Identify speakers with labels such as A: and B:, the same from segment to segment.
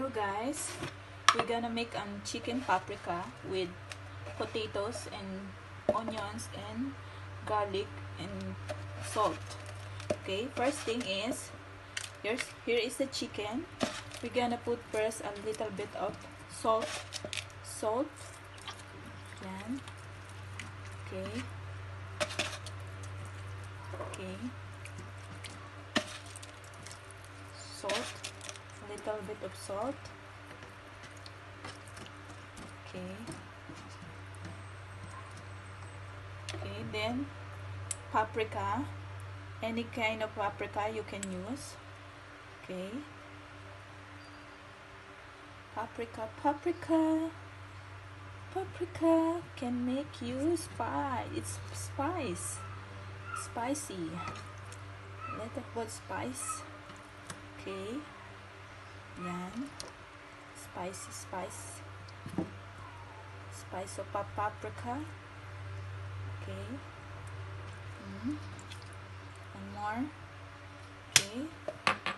A: Hello guys, we're gonna make chicken paprika with potatoes and onions and garlic and salt. Okay, first thing is here is the chicken. We're gonna put first a little bit of salt. Yan. Okay. Salt, a little bit of salt. Okay, then paprika, any kind of paprika you can use. Okay, paprika can make you it's spicy, little bit spice. Okay, yan, spice of paprika. Okay, and more. Okay,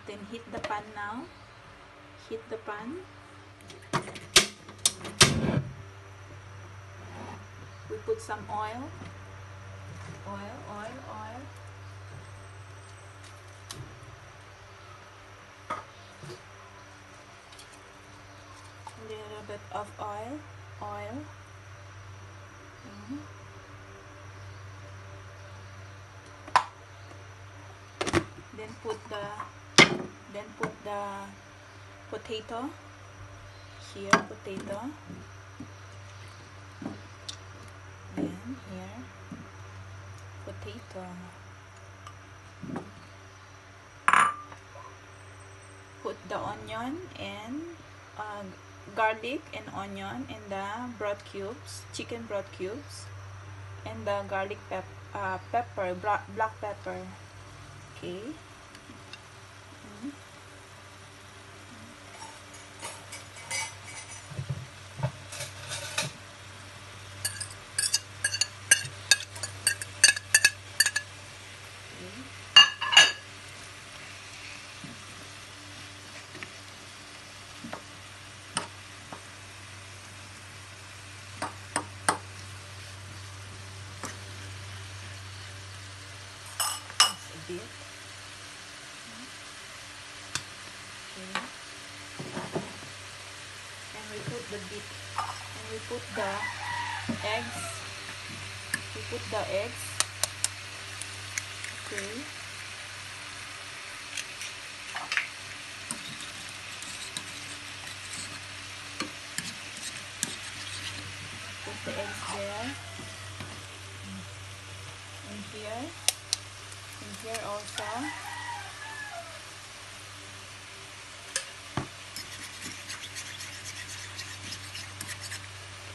A: then heat the pan now. Heat the pan. We put some oil. A little bit of oil. Then put the potato here. Then here potato. Put the onion and garlic and onion and the chicken broth cubes, and the garlic pepper, black pepper. Okay. Bit. And we put the eggs. Okay. Put the eggs there. And here also.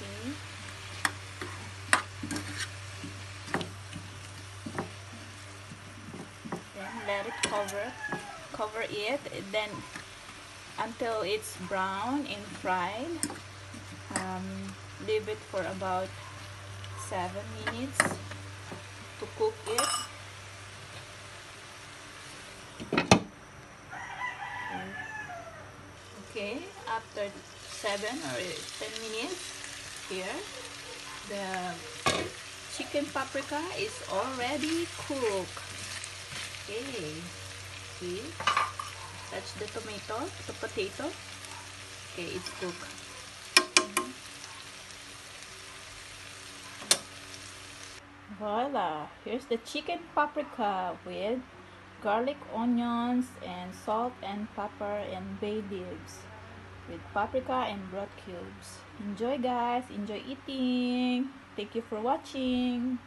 A: Okay. Then let it cover it, then until it's brown and fried. Leave it for about 7 minutes to cook it. Okay, after 7 or 10 minutes, here the chicken paprika is already cooked. Okay, see, touch the potato. Okay, it's cooked. Voila, here's the chicken paprika with garlic, onions, and salt and pepper and bay leaves, with paprika and broth cubes. Enjoy guys, enjoy eating. Thank you for watching.